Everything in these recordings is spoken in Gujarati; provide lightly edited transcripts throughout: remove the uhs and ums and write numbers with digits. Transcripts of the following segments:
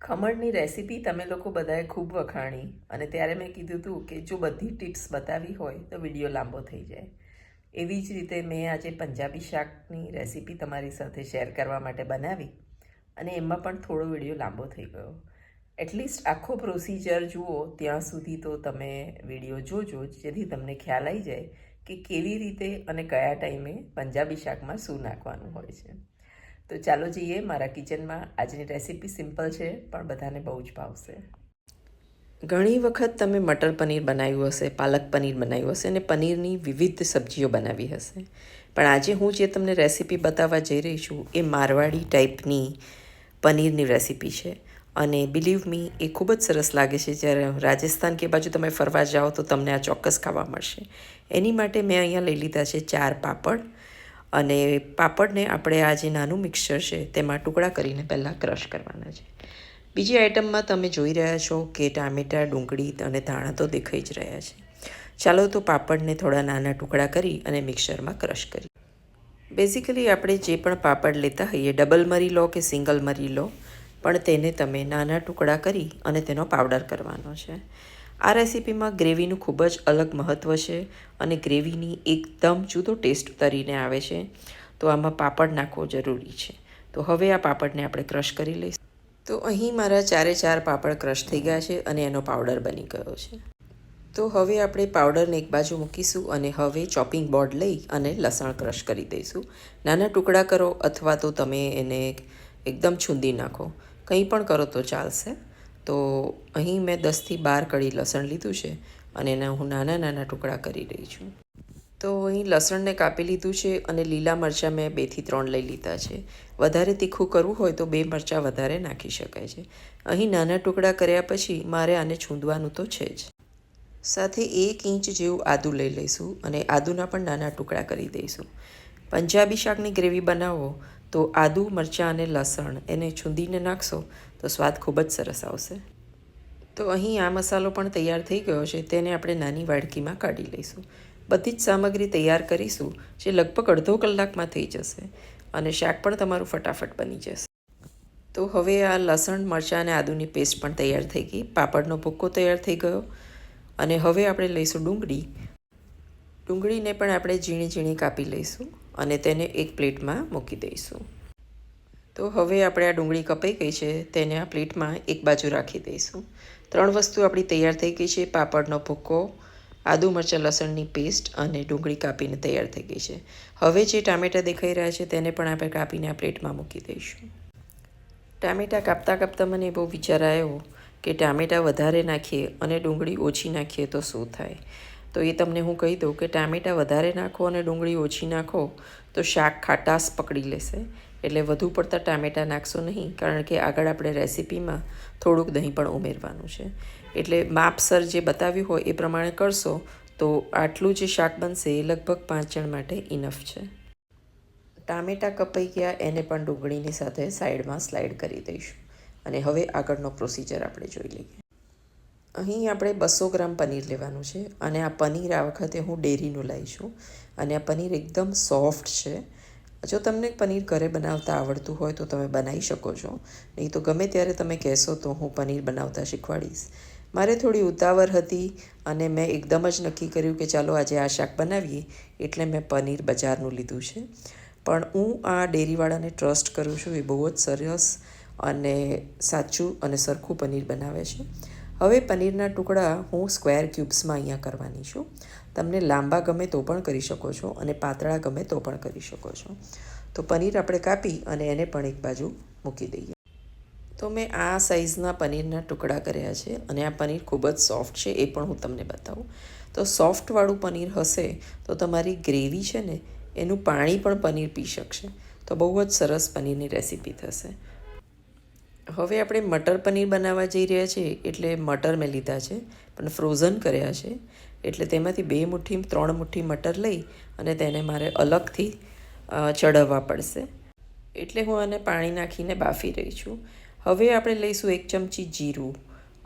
ખમણની રેસીપી તમે લોકો બધાએ ખૂબ વખાણી અને ત્યારે મેં કીધું હતું કે જો બધી ટિપ્સ બતાવી હોય તો વિડીયો લાંબો થઈ જાય. એવી જ રીતે મેં આજે પંજાબી શાકની રેસીપી તમારી સાથે શેર કરવા માટે બનાવી અને એમાં પણ થોડો વિડીયો લાંબો થઈ ગયો. એટલીસ્ટ આખો પ્રોસિજર જુઓ ત્યાં સુધી તો તમે વિડીયો જોજો, જેથી તમને ખ્યાલ આવી જાય કે કેવી રીતે અને કયા ટાઈમે પંજાબી શાકમાં શું નાખવાનું હોય છે. તો ચાલો જઈએ મારા કિચનમાં. આજની રેસીપી સિમ્પલ છે પણ બધાને બહુ જ ભાવશે. ઘણી વખત તમે મટર પનીર બનાવ્યું હશે, પાલક પનીર બનાવ્યું હશે અને પનીરની વિવિધ સબ્જીઓ બનાવી હશે, પણ આજે હું જે તમને રેસીપી બતાવવા જઈ રહી છું એ મારવાડી ટાઈપની પનીરની રેસીપી છે અને બિલીવ મી એ ખૂબ જ સરસ લાગે છે. જ્યારે રાજસ્થાન કે બાજુ તમે ફરવા જાઓ તો તમને આ ચોક્કસ ખાવા મળશે. એની માટે મેં અહીંયા લઈ લીધા છે 4 પાપડ અને પાપડને આપણે આ જે નાનું મિક્સચર છે તેમાં ટુકડા કરીને પહેલાં ક્રશ કરવાના છે. બીજી આઇટમમાં તમે જોઈ રહ્યા છો કે ટામેટાં, ડુંગળી અને ધાણા તો દેખાઈ જ રહ્યા છે. ચાલો તો પાપડને થોડા નાના ટુકડા કરી અને મિક્સરમાં ક્રશ કરી. બેઝિકલી આપણે જે પણ પાપડ લેતા હોઈએ, ડબલ મરી લો કે સિંગલ મરી લો, પણ તેને તમે નાના ટુકડા કરી અને તેનો પાવડર કરવાનો છે. આ રેસીપીમાં ગ્રેવીનું ખૂબ જ અલગ મહત્ત્વ છે અને ગ્રેવીની એકદમ જુદો ટેસ્ટ ઉતરીને આવે છે, તો આમાં પાપડ નાખવો જરૂરી છે. તો હવે આ પાપડને આપણે ક્રશ કરી લઈશું. તો અહીં મારા 4 પાપડ ક્રશ થઈ ગયા છે અને એનો પાવડર બની ગયો છે. તો હવે આપણે પાવડરને એક બાજુ મૂકીશું અને હવે ચોપિંગ બોર્ડ લઈ અને લસણ ક્રશ કરી દઈશું. નાના ટુકડા કરો અથવા તો તમે એને એકદમ છૂંદી નાખો, કંઈ પણ કરો તો ચાલશે. તો અહીં મેં 10થી 12 કળી લસણ લીધું છે અને એના હું નાના ટુકડા કરી રહી છું. તો અહીં લસણને કાપી લીધું છે અને લીલા મરચાં મેં 2થી 3 લઈ લીધા છે. વધારે તીખું કરવું હોય તો 2 મરચાં વધારે નાખી શકાય છે. અહીં નાના ટુકડા કર્યા પછી મારે આને છૂંદવાનું તો છે જ. સાથે 1 ઇંચ જેવું આદું લઈ લઈશું અને આદુના પણ નાના ટુકડા કરી દઈશું. પંજાબી શાકની ગ્રેવી બનાવો તો આદું, મરચાં અને લસણ એને છૂંદીને નાખશો તો સ્વાદ ખૂબ જ સરસ આવશે. તો અહીં આ મસાલો પણ તૈયાર થઈ ગયો છે, તેને આપણે નાની વાડકીમાં કાઢી લઈશું. બધી જ સામગ્રી તૈયાર કરીશું જે લગભગ અડધો કલાકમાં થઈ જશે અને શાક પણ તમારું ફટાફટ બની જશે. તો હવે આ લસણ, મરચાં અને આદુની પેસ્ટ પણ તૈયાર થઈ ગઈ, પાપડનો ભૂક્કો તૈયાર થઈ ગયો અને હવે આપણે લઈશું ડુંગળી. ડુંગળીને પણ આપણે ઝીણી ઝીણી કાપી લઈશું અને તેને એક પ્લેટમાં મૂકી દઈશું. તો હવે આપણે આ ડુંગળી કપાઈ ગઈ છે તેને આ પ્લેટમાં એક બાજુ રાખી દઈશું. 3 વસ્તુ આપણી તૈયાર થઈ ગઈ છે: પાપડનો ભૂક્કો, આદુ, મરચાં, લસણની પેસ્ટ અને ડુંગળી કાપીને તૈયાર થઈ ગઈ છે. હવે જે ટામેટાં દેખાઈ રહ્યા છે તેને પણ આપણે કાપીને આ પ્લેટમાં મૂકી દઈશું. ટામેટાં કાપતા મને બહુ વિચાર આવ્યો કે ટામેટાં વધારે નાખીએ અને ડુંગળી ઓછી નાખીએ તો શું થાય. તો એ તમને હું કહી દઉં કે ટામેટાં વધારે નાખો અને ડુંગળી ઓછી નાખો તો શાક ખાટાશ પકડી લેશે. એટલે વધુ પડતા ટામેટાં નાખશો નહીં, કારણ કે આગળ આપણે રેસીપીમાં થોડુંક દહીં પણ ઉમેરવાનું છે. એટલે માપસર જે બતાવ્યું હોય એ પ્રમાણે કરશો તો આટલું જે શાક બનશે એ લગભગ 5 જણ માટે ઇનફ છે. ટામેટાં કપાઈ ગયા, એને પણ ડુંગળીની સાથે સાઈડમાં સ્લાઈડ કરી દઈશું અને હવે આગળનો પ્રોસિજર આપણે જોઈ લઈએ. અહીં આપણે 200 ગ્રામ પનીર લેવાનું છે અને આ પનીર આ વખતે હું ડેરીનું લાવી છું અને આ પનીર એકદમ સોફ્ટ છે. જો તમને પનીર ઘરે બનાવતા આવડતું હોય તો તમે બનાવી શકો છો, નહીં તો ગમે ત્યારે તમે કહેશો તો હું પનીર બનાવતા શીખવાડીશ. મારે થોડી ઉતાવળ હતી અને મેં એકદમ જ નક્કી કર્યું કે ચાલો આજે આ શાક બનાવીએ, એટલે મેં પનીર બજારનું લીધું છે. પણ હું આ ડેરીવાળાને ટ્રસ્ટ કરું છું, એ બહુ જ સરસ અને સાચું અને સરખું પનીર બનાવે છે. હવે પનીરના ટુકડા હું સ્ક્વેર ક્યુબ્સમાં અહીંયા કરવાની છું. તમને લાંબા ગમે તો પણ કરી શકો છો અને પાતળા ગમે તો પણ કરી શકો છો. તો પનીર આપણે કાપી અને એને પણ એક બાજુ મૂકી દઈએ. તો મેં આ સાઇઝના પનીરના ટુકડા કર્યા છે અને આ પનીર ખૂબ જ સોફ્ટ છે, એ પણ હું તમને બતાવું. તો સોફ્ટવાળું પનીર હશે તો તમારી ગ્રેવી છે ને એનું પાણી પણ પનીર પી શકશે, તો બહુ જ સરસ પનીરની રેસીપી થશે. હવે આપણે મટર પનીર બનાવવા જઈ રહ્યા છીએ, એટલે મટર મેં લીધા છે પણ ફ્રોઝન કર્યા છે. એટલે તેમાંથી 2 મુઠ્ઠી 3 મુઠ્ઠી મટર લઈ અને તેને મારે અલગથી ચડવવા પડશે. એટલે હું આને પાણી નાખીને બાફી રહી છું. હવે આપણે લઈશું 1 ચમચી જીરું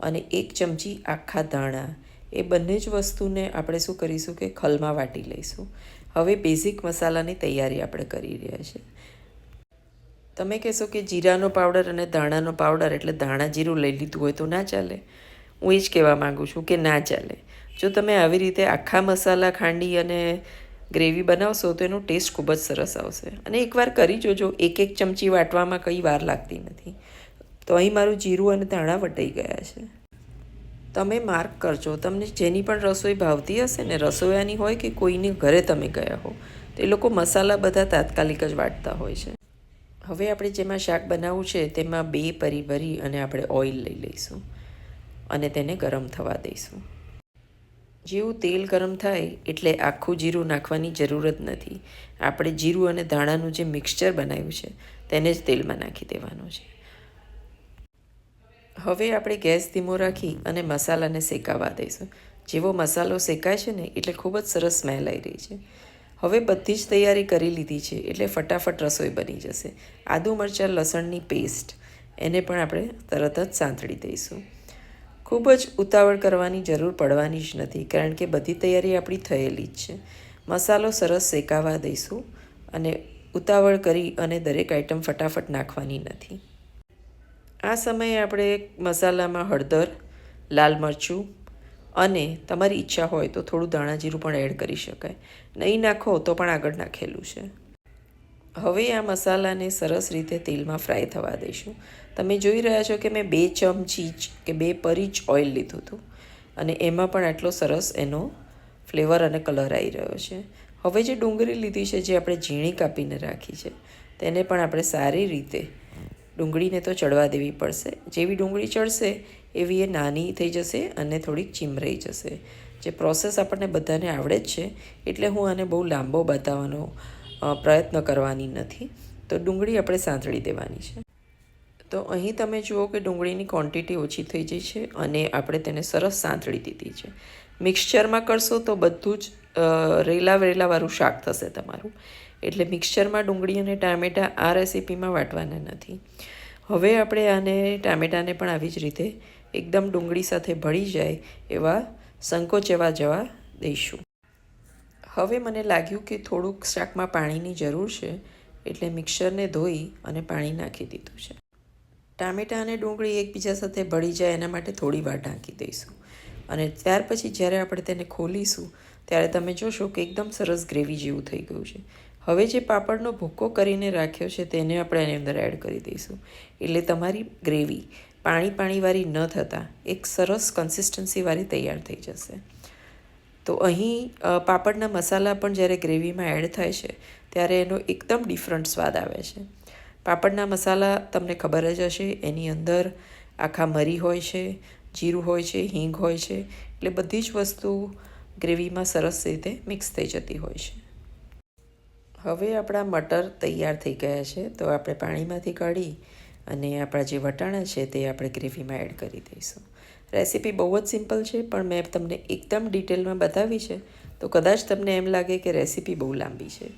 અને 1 ચમચી આખા ધાણા. એ બંને જ વસ્તુને આપણે શું કરીશું કે ખલમાં વાટી લઈશું. હવે બેઝિક મસાલાની તૈયારી આપણે કરી રહ્યા છીએ. તમે કહેશો કે જીરાનો પાવડર અને ધાણાનો પાવડર એટલે ધાણા જીરું લઈ લીધું હોય તો ના ચાલે. હું એ જ કહેવા માગું છું કે ના ચાલે. જો તમે આવી રીતે આખા મસાલા ખાંડી અને ગ્રેવી બનાવશો તો એનો ટેસ્ટ ખૂબ જ સરસ આવશે. અને એકવાર કરી જોજો, એક ચમચી વાટવામાં કંઈ વાર લાગતી નથી. તો અહીં મારું જીરું અને ધાણા વટાઈ ગયા છે. તમે માર્ક કરજો, તમને જેની પણ રસોઈ ભાવતી હશે ને, રસોઈયાની હોય કે કોઈની ઘરે તમે ગયા હો, તો એ લોકો મસાલા બધા તાત્કાલિક જ વાટતા હોય છે. હવે આપણે જેમાં શાક બનાવવું છે તેમાં 2 પરી ભરી અને આપણે ઓઇલ લઈ લઈશું અને તેને ગરમ થવા દઈશું. જેવું તેલ ગરમ થાય એટલે આખું જીરું નાખવાની જરૂર જ નથી. આપણે જીરું અને ધાણાનું જે મિક્સચર બનાવ્યું છે તેને જ તેલમાં નાખી દેવાનું છે. હવે આપણે ગેસ ધીમો રાખી અને મસાલાને શેકાવા દઈશું. જેવો મસાલો શેકાય છે ને એટલે ખૂબ જ સરસ સ્મેલ આવી રહી છે. હવે બધી જ તૈયારી કરી લીધી છે એટલે ફટાફટ રસોઈ બની જશે. આદુ મરચાં લસણની પેસ્ટ એને પણ આપણે તરત જ સાંતળી દઈશું. ખૂબ જ ઉતાવળ કરવાની જરૂર પડવાની જ નથી, કારણ કે બધી તૈયારી આપણી થયેલી જ છે. મસાલો સરસ શેકાવા દઈશું અને ઉતાવળ કરી અને દરેક આઈટમ ફટાફટ નાખવાની નથી. આ સમયે આપણે મસાલામાં હળદર, લાલ મરચું અને તમારી ઈચ્છા હોય તો થોડું ધાણા જીરું પણ એડ કરી શકાય. નહીં નાખો તો પણ આગળ નાખેલું છે. હવે આ મસાલાને સરસ રીતે તેલમાં ફ્રાય થવા દઈશું. તમે જોઈ રહ્યા છો કે મેં 2 ચમચી કે 2 પરી જ ઓઇલ લીધું હતું અને એમાં પણ આટલો સરસ એનો ફ્લેવર અને કલર આવી રહ્યો છે. હવે જે ડુંગળી લીધી છે, જે આપણે ઝીણી કાપીને રાખી છે, તેને પણ આપણે સારી રીતે ડુંગળીને તો ચડવા દેવી પડશે. જેવી ડુંગળી ચડશે એવી એ નાની થઈ જશે અને થોડીક ચીમરાઈ જશે. જે પ્રોસેસ આપણને બધાને આવડે જ છે એટલે હું આને બહુ લાંબો બતાવવાનો પ્રયત્ન કરવાની નથી. તો ડુંગળી આપણે સાંતળી દેવાની છે. તો અહીં તમે જુઓ કે ડુંગળીની ક્વોન્ટિટી ઓછી થઈ જઈ છે અને આપણે તેને સરસ સાંતળી દીધી છે. મિક્સચરમાં કરશો તો બધું જ રેલાવાળું શાક થશે તમારું. એટલે મિક્સચરમાં ડુંગળી અને ટામેટાં આ રેસીપીમાં વાટવાના નથી. હવે આપણે આને ટામેટાને પણ આવી જ રીતે એકદમ ડુંગળી સાથે ભળી જાય એવા સંકોચવા જવા દઈશું. હવે મને લાગ્યું કે થોડુંક શાકમાં પાણીની જરૂર છે એટલે મિક્સરને ધોઈ અને પાણી નાખી દીધું છે. ટામેટાં અને ડુંગળી એકબીજા સાથે ભળી જાય એના માટે થોડી વાર ઢાંકી દઈશું અને ત્યાર પછી જ્યારે આપણે તેને ખોલીશું ત્યારે તમે જોશો કે એકદમ સરસ ગ્રેવી જેવું થઈ ગયું છે. હવે જે પાપડનો ભૂકો કરીને રાખ્યો છે તેને આપણે એની અંદર એડ કરી દઈશું. એટલે તમારી ગ્રેવી પાણીવાળી ન થતાં એક સરસ કન્સિસ્ટન્સીવાળી તૈયાર થઈ જશે. તો અહીં પાપડના મસાલા પણ જ્યારે ગ્રેવીમાં એડ થાય છે ત્યારે એનો એકદમ ડિફરન્ટ સ્વાદ આવે છે. પાપડના મસાલા તમને ખબર જ હશે, એની અંદર આખા મરી હોય છે, જીરું હોય છે, હિંગ હોય છે, એટલે બધી જ વસ્તુ ગ્રેવીમાં સરસ રીતે મિક્સ થઈ જતી હોય છે. હવે આપણા મટર તૈયાર થઈ ગયા છે. તો આપણે પાણીમાંથી કાઢી અને આપણા જે વટાણા છે તે આપણે ગ્રેવીમાં એડ કરી દઈશું. રેસીપી બહુ જ સિમ્પલ છે, પણ મેં તમને એકદમ ડિટેલમાં બતાવી છે તો કદાચ તમને એમ લાગે કે રેસીપી બહુ લાંબી છે.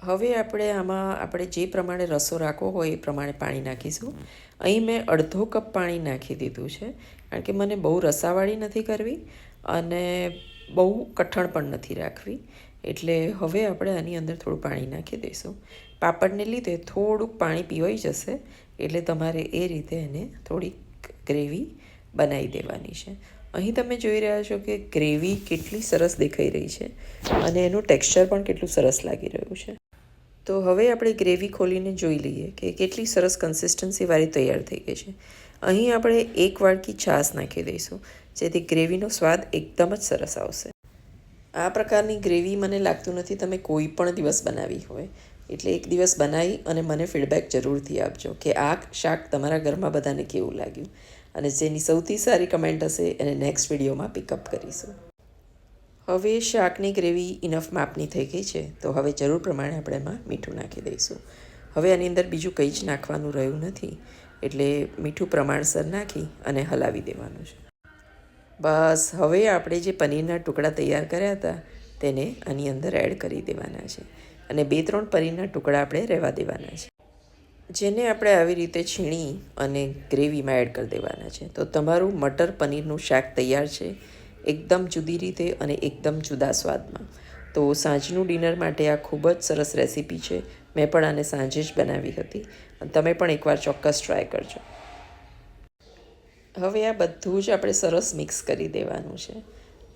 હવે આપણે જે પ્રમાણે રસો રાખવો હોય એ પ્રમાણે પાણી નાખીશું. અહીં મેં અડધો કપ પાણી નાખી દીધું છે, કારણ કે મને બહુ રસાવાળી નથી કરવી અને બહુ કઠણ પણ નથી રાખવી. એટલે હવે આપણે આની અંદર થોડું પાણી નાખી દઈશું. પાપડને લીધે થોડુંક પાણી પીવાઈ જશે એટલે તમારે એ રીતે એને થોડીક ગ્રેવી બનાવી દેવાની છે. અહીં તમે જોઈ રહ્યા છો કે ગ્રેવી કેટલી સરસ દેખાઈ રહી છે અને એનું ટેક્સચર પણ કેટલું સરસ લાગી રહ્યું છે. તો હવે આપણે ગ્રેવી ખોલીને જોઈ લઈએ કે કેટલી સરસ કન્સિસ્ટન્સીવાળી તૈયાર થઈ ગઈ છે. અહીં આપણે 1 વાડકી છાશ નાખી દઈશું, જેથી ગ્રેવીનો સ્વાદ એકદમ જ સરસ આવશે. આ પ્રકારની ગ્રેવી મને લાગતું નથી તમે કોઈ પણ દિવસ બનાવી હોય. એટલે એક દિવસ બનાવી અને મને ફીડબેક જરૂરથી આપજો કે આ શાક તમારા ઘરમાં બધાને કેવું લાગ્યું, અને જેની સૌથી સારી કમેન્ટ હશે એને નેક્સ્ટ વિડીયોમાં પિકઅપ કરીશું. હવે શાકની ગ્રેવી ઇનફ માપની થઈ ગઈ છે, તો હવે જરૂર પ્રમાણે આપણે એમાં મીઠું નાખી દઈશું. હવે આની અંદર બીજું કંઈ જ નાખવાનું રહ્યું નથી, એટલે મીઠું પ્રમાણસર નાખી અને હલાવી દેવાનું છે. બસ હવે આપણે જે પનીરના ટુકડા તૈયાર કર્યા હતા તેને આની અંદર એડ કરી દેવાના છે અને 2-3 પનીરના ટુકડા આપણે રહેવા દેવાના છે, જેને આપણે આવી રીતે છીણી અને ગ્રેવીમાં એડ કરી દેવાના છે. તો તમારું મટર પનીરનું શાક તૈયાર છે, એકદમ જુદી રીતે અને એકદમ જુદા સ્વાદમાં. તો સાંજનું ડિનર માટે આ ખૂબ જ સરસ રેસીપી છે. મેં પણ આને સાંજે જ બનાવી હતી. તમે પણ એકવાર ચોક્કસ ટ્રાય કરજો. હવે આ બધું જ આપણે સરસ મિક્સ કરી દેવાનું છે.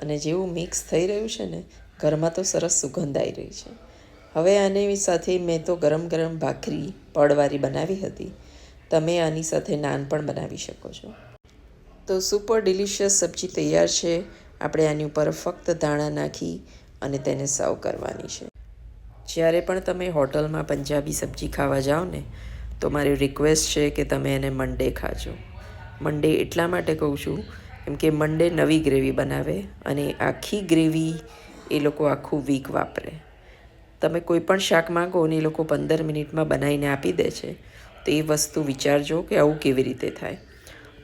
અને જેવું મિક્સ થઈ રહ્યું છે ને, ઘરમાં તો સરસ સુગંધ આવી રહી છે. હવે આની સાથે મેં તો ગરમ ગરમ ભાખરી પડવાળી બનાવી હતી. તમે આની સાથે નાન પણ બનાવી શકો છો. તો સુપર ડિલિશિયસ સબ્જી તૈયાર છે. આપણે આની ઉપર ફક્ત ધાણા નાખી અને તેને સર્વ કરવાની છે. જ્યારે પણ તમે હોટલમાં પંજાબી સબ્જી ખાવા જાઓ ને, તો મારી રિક્વેસ્ટ છે કે તમે એને મંડે ખાજો. મંડે એટલા માટે કહું છું કેમ કે મંડે નવી ગ્રેવી બનાવે અને આખી ગ્રેવી એ લોકો આખું વીક વાપરે. તમે કોઈ પણ શાક માંગો ને એ લોકો 15 મિનિટમાં બનાવીને આપી દે છે. તો એ વસ્તુ વિચારજો કે આવું કેવી રીતે થાય.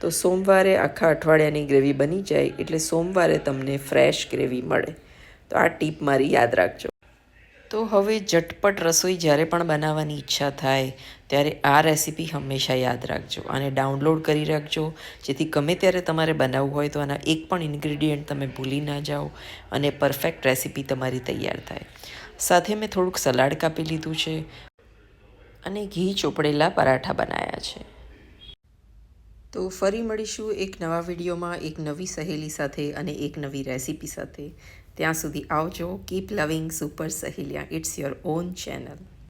તો સોમવારે આખા અઠવાડિયાની ગ્રેવી બની જાય એટલે સોમવારે તમને ફ્રેશ ગ્રેવી મળે. તો આ ટીપ મારી યાદ રાખજો. તો હવે ઝટપટ રસોઈ જ્યારે પણ બનાવવાની ઈચ્છા થાય ત્યારે આ રેસીપી હંમેશા યાદ રાખજો. આને ડાઉનલોડ કરી રાખજો, જેથી ગમે ત્યારે તમારે બનાવવું હોય તો આના એક પણ ઇન્ગ્રીડિયન્ટ તમે ભૂલી ના જાઓ અને પરફેક્ટ રેસીપી તમારી તૈયાર થાય. સાથે મેં થોડુંક સલાડ કાપી લીધું છે અને ઘી ચોપડેલા પરાઠા બનાવ્યા છે. તો ફરી મળીશું એક નવા વિડીયોમાં, એક નવી સહેલી સાથે અને એક નવી રેસીપી સાથે. ત્યાં સુધી આવજો. કીપ લવિંગ સુપર સહેલિયા. It's your own channel.